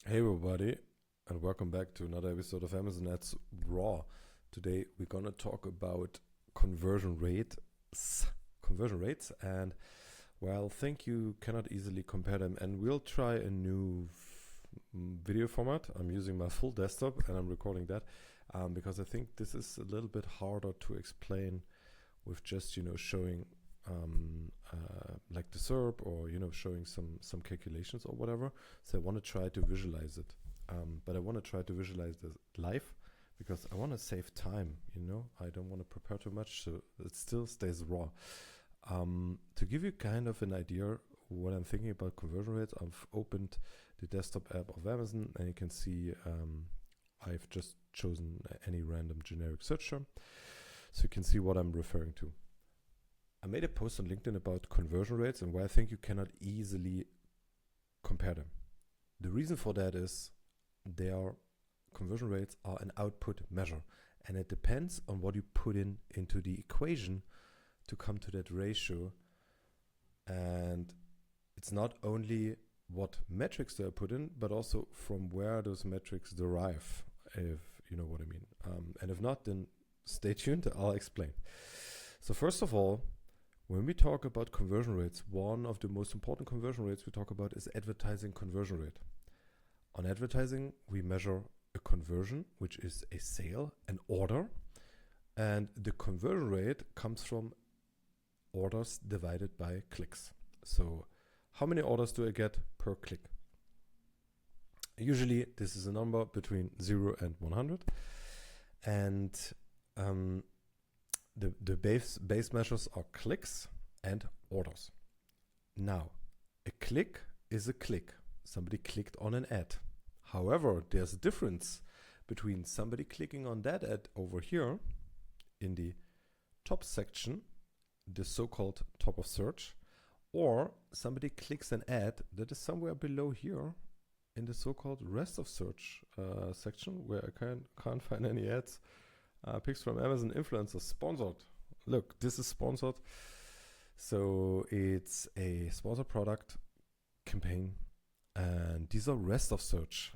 Hey everybody, and welcome back to another episode of Amazon Ads Raw. Today we're gonna talk about conversion rates, and well, think you cannot easily compare them. And we'll try a new video format. I'm using my full desktop and I'm recording that because I think this is a little bit harder to explain with just showing like the SERP or showing some calculations or whatever. So I want to try to visualize it, but I want to try to visualize this live because I want to save time. I don't want to prepare too much, so it still stays raw. To give you kind of an idea what I'm thinking about conversion rates, I've opened the desktop app of Amazon and you can see I've just chosen any random generic search term, so you can see what I'm referring to. I made a post on LinkedIn about conversion rates and why I think you cannot easily compare them. The reason for that is conversion rates are an output measure, and it depends on what you put into the equation to come to that ratio. And it's not only what metrics they are put in, but also from where those metrics derive, if you know what I mean. And if not, then stay tuned, I'll explain. So first of all, when we talk about conversion rates, one of the most important conversion rates we talk about is advertising conversion rate. On advertising, we measure a conversion, which is a sale, an order, and the conversion rate comes from orders divided by clicks. So how many orders do I get per click? Usually this is a number between 0 and 100, and the base measures are clicks and orders. Now, a click is a click. Somebody clicked on an ad. However, there's a difference between somebody clicking on that ad over here in the top section, the so-called top of search, or somebody clicks an ad that is somewhere below here in the so-called rest of search section, where I can't find any ads. Picks from Amazon influencers sponsored. Look, this is sponsored. So it's a sponsored product campaign, and these are rest of search.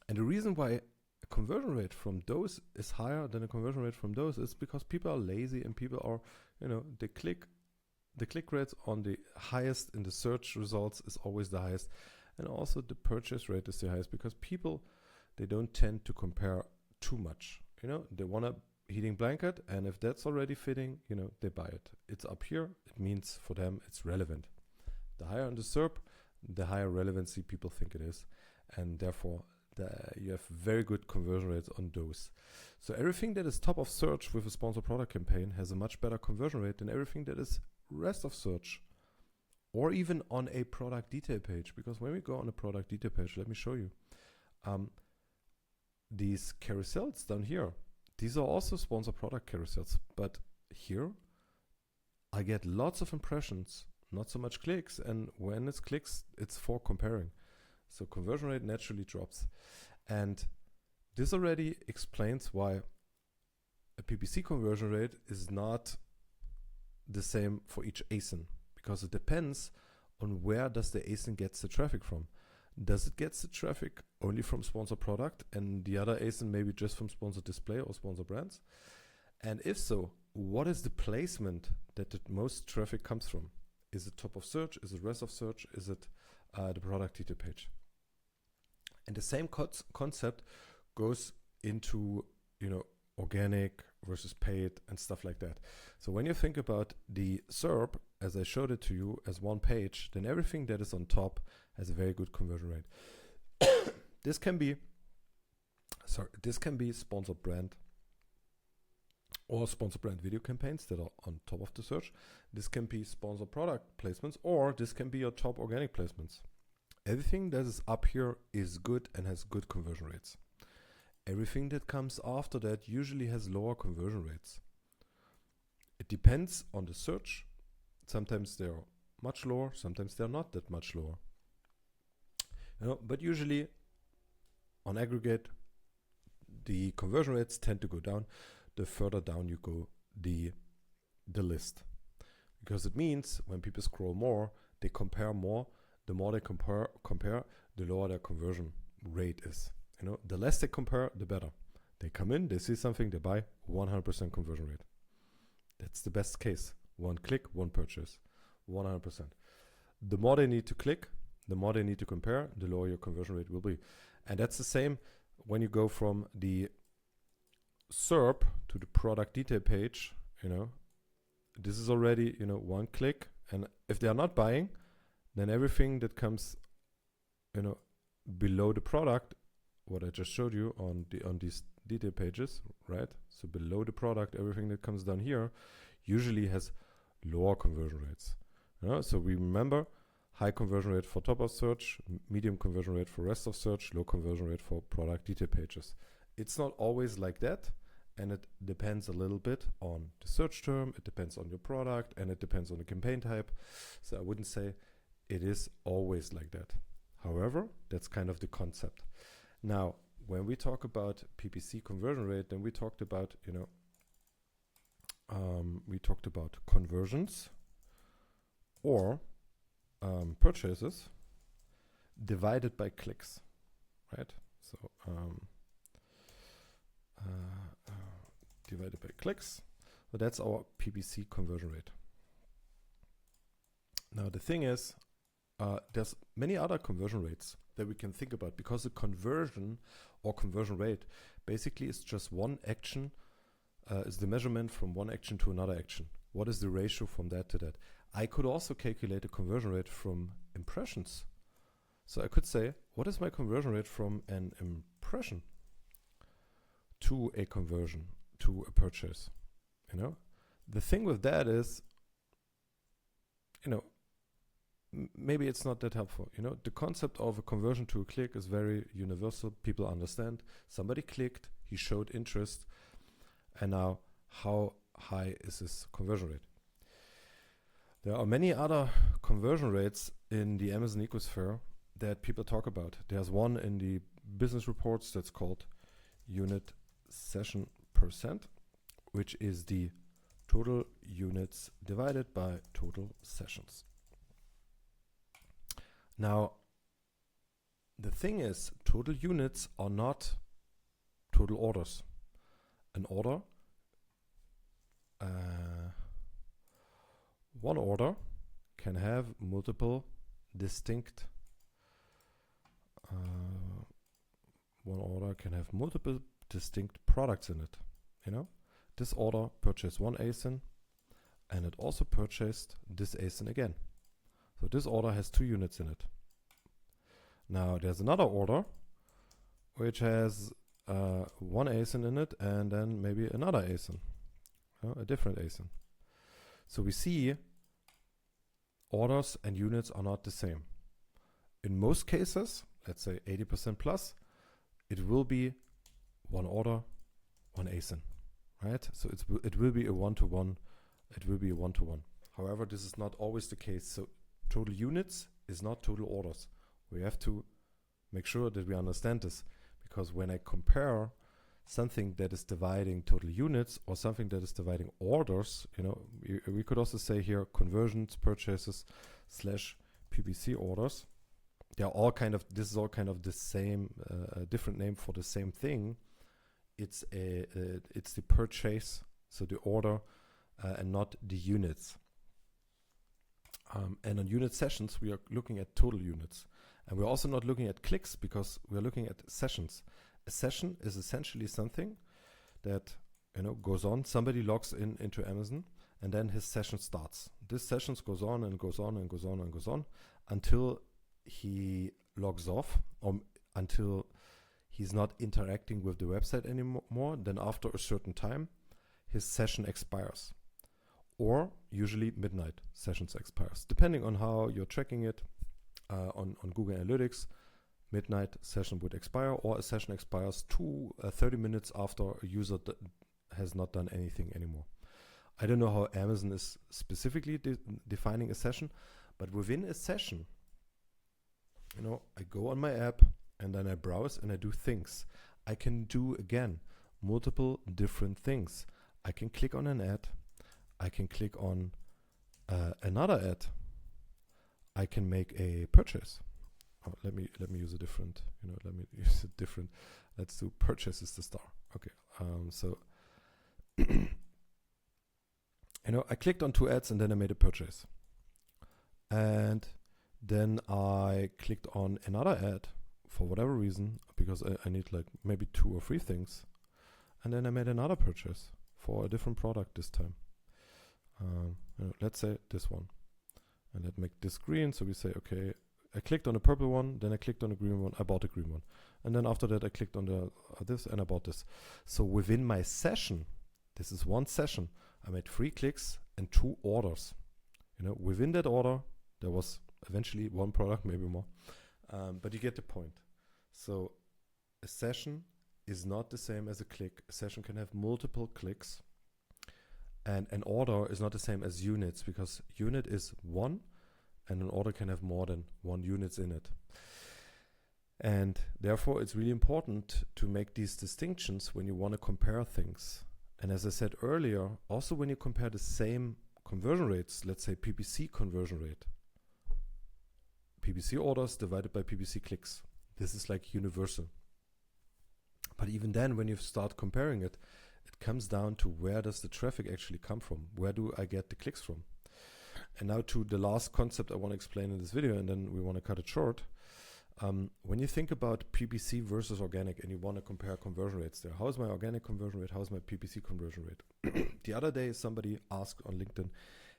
And the reason why a conversion rate from those is higher than a conversion rate from those is because people are lazy and people are, the click rates on the highest in the search results is always the highest, and also the purchase rate is the highest because people, they don't tend to compare too much. They want a heating blanket, and if that's already fitting, they buy it. It's up here. It means for them it's relevant. The higher on the SERP, the higher relevancy people think it is, and therefore you have very good conversion rates on those. So everything that is top of search with a sponsored product campaign has a much better conversion rate than everything that is rest of search, or even on a product detail page. Because when we go on a product detail page, let me show you. These carousels down here, these are also sponsored product carousels, but here I get lots of impressions, not so much clicks, and when it's clicks, it's for comparing. So conversion rate naturally drops. And this already explains why a PPC conversion rate is not the same for each ASIN, because it depends on where does the ASIN gets the traffic from. Does it get the traffic only from sponsored product and the other ASIN maybe just from sponsored display or sponsored brands? And if so, what is the placement that the most traffic comes from? Is it top of search? Is it rest of search? Is it the product detail page? And the same concept goes into, organic versus paid and stuff like that. So when you think about the SERP, as I showed it to you as one page, then everything that is on top has a very good conversion rate. This can be sponsored brand or sponsored brand video campaigns that are on top of the search. This can be sponsored product placements, or this can be your top organic placements. Everything that is up here is good and has good conversion rates. Everything that comes after that usually has lower conversion rates. It depends on the search. Sometimes they're much lower, sometimes they're not that much lower. But usually on aggregate, the conversion rates tend to go down the further down you go the list. Because it means when people scroll more, they compare more. The more they compare, the lower their conversion rate is. You know, the less they compare, the better. They come in, they see something, they buy, 100% conversion rate. That's the best case. One click, one purchase, 100%. The more they need to click, the more they need to compare, the lower your conversion rate will be. And that's the same when you go from the SERP to the product detail page. You know, this is already, you know, one click. And if they are not buying, then everything that comes, you know, below the product, what I just showed you on these detail pages, right? So below the product, everything that comes down here usually has lower conversion rates. You know? So we remember high conversion rate for top of search, medium conversion rate for rest of search, low conversion rate for product detail pages. It's not always like that, and it depends a little bit on the search term, it depends on your product, and it depends on the campaign type. So I wouldn't say it is always like that. However, that's kind of the concept. Now, when we talk about PPC conversion rate, then we talked about, you know, we talked about conversions or purchases divided by clicks, right? So divided by clicks. So that's our PPC conversion rate. Now the thing is, there's many other conversion rates that we can think about, because the conversion or conversion rate basically is just one action, is the measurement from one action to another action. What is the ratio from that to that? I could also calculate a conversion rate from impressions. So I could say, what is my conversion rate from an impression to a conversion, to a purchase? You know, the thing with that is, you know, maybe it's not that helpful. You know, the concept of a conversion to a click is very universal. People understand. Somebody clicked, he showed interest, and now how high is this conversion rate? There are many other conversion rates in the Amazon ecosphere that people talk about. There's one in the business reports that's called unit session percent, which is the total units divided by total sessions. Now, the thing is, total units are not total orders. An order, one order can have multiple distinct products in it. You know, this order purchased one ASIN, and it also purchased this ASIN again. So this order has 2 units in it. Now there's another order which has one ASIN in it, and then maybe another ASIN, a different ASIN. So we see orders and units are not the same. In most cases, let's say 80% plus, it will be one order, one ASIN, right? So it will be a one-to-one. It will be a one-to-one. However, this is not always the case. So total units is not total orders. We have to make sure that we understand this, because when I compare something that is dividing total units or something that is dividing orders, you know, we could also say here conversions, purchases / PPC orders. They are all kind of, this is all kind of the same, different name for the same thing. It's the purchase, so the order, and not the units. And on unit sessions, we are looking at total units. And we're also not looking at clicks, because we're looking at sessions. A session is essentially something that, you know, goes on. Somebody logs into Amazon, and then his session starts. This session goes on and goes on and goes on and goes on until he logs off, or until he's not interacting with the website anymore. Then after a certain time, his session expires. Or usually midnight sessions expires, depending on how you're tracking it. On Google Analytics, midnight session would expire, or a session expires 30 minutes after a user has not done anything anymore. I don't know how Amazon is specifically defining a session, but within a session, you know, I go on my app and then I browse and I do things. I can do, again, multiple different things. I can click on an ad. I can click on another ad. I can make a purchase, let me use a different, let me use a different. Let's do purchase is the star. Okay. So I clicked on 2 ads and then I made a purchase. And then I clicked on another ad for whatever reason, because I need like maybe 2 or 3 things. And then I made another purchase for a different product this time. Let's say this one. And let's make this green. So we say, okay, I clicked on the purple one, then I clicked on the green one, I bought the green one. And then after that, I clicked on the this and I bought this. So within my session, this is one session, I made 3 clicks and 2 orders. Within that order, there was eventually 1 product, maybe more. But you get the point. So a session is not the same as a click. A session can have multiple clicks. And an order is not the same as units, because unit is 1 and an order can have more than 1 units in it. And therefore, it's really important to make these distinctions when you want to compare things. And as I said earlier, also when you compare the same conversion rates, let's say PPC conversion rate, PPC orders divided by PPC clicks. This is like universal. But even then, when you start comparing it, it comes down to where does the traffic actually come from? Where do I get the clicks from? And now to the last concept I want to explain in this video, and then we want to cut it short. When you think about PPC versus organic and you want to compare conversion rates there, how is my organic conversion rate? How is my PPC conversion rate? The other day, somebody asked on LinkedIn,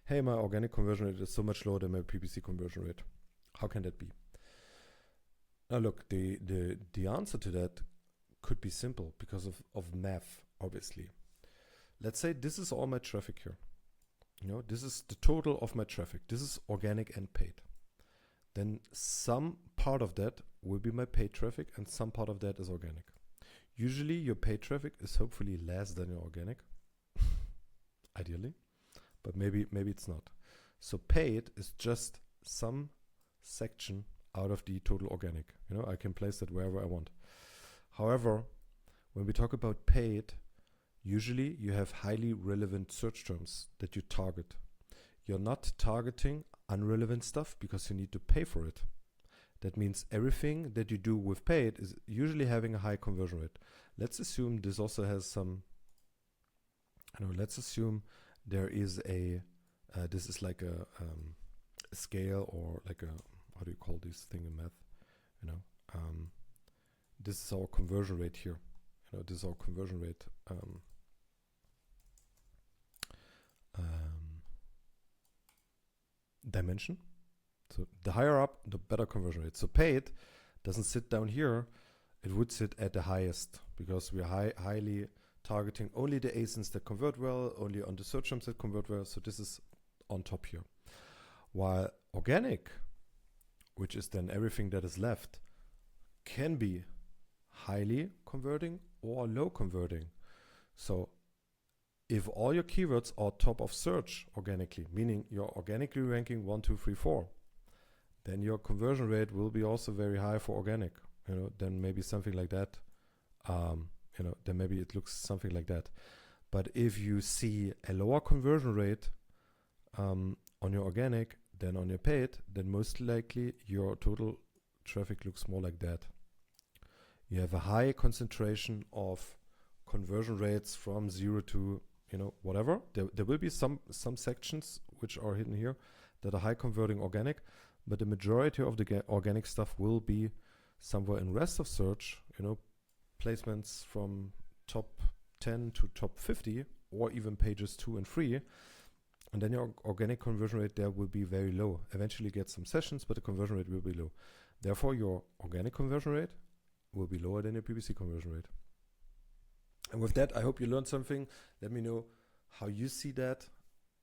hey, my organic conversion rate is so much lower than my PPC conversion rate. How can that be? Now look, the answer to that could be simple because of math, obviously. Let's say this is all my traffic here. This is the total of my traffic. This is organic and paid. Then some part of that will be my paid traffic and some part of that is organic. Usually your paid traffic is hopefully less than your organic, ideally, but maybe it's not. So paid is just some section out of the total organic. I can place that wherever I want. However, when we talk about paid, usually you have highly relevant search terms that you target. You're not targeting unrelevant stuff because you need to pay for it. That means everything that you do with paid is usually having a high conversion rate. Let's assume this also has some, let's assume there is this is like a scale, or like a, how do you call this thing in math? This is our conversion rate here. This is our conversion rate. Dimension. So the higher up, the better conversion rate. So paid doesn't sit down here. It would sit at the highest because we are highly targeting only the ASINs that convert well, only on the search terms that convert well. So this is on top here. While organic, which is then everything that is left, can be highly converting or low converting. So if all your keywords are top of search organically, meaning you're organically ranking 1, 2, 3, 4, then your conversion rate will be also very high for organic. Then maybe something like that. Then maybe it looks something like that. But if you see a lower conversion rate on your organic than on your paid, then most likely your total traffic looks more like that. You have a high concentration of conversion rates from 0 to whatever. There will be some sections which are hidden here that are high converting organic, but the majority of the organic stuff will be somewhere in rest of search, placements from top 10 to top 50, or even pages 2 and 3. And then your organic conversion rate there will be very low. Eventually get some sessions, but the conversion rate will be low. Therefore, your organic conversion rate will be lower than your PPC conversion rate. And with that, I hope you learned something. Let me know how you see that.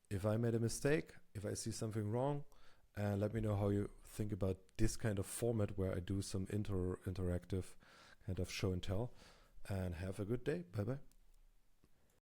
If I made a mistake, if I see something wrong, and let me know how you think about this kind of format where I do some interactive kind of show and tell. And have a good day. Bye-bye.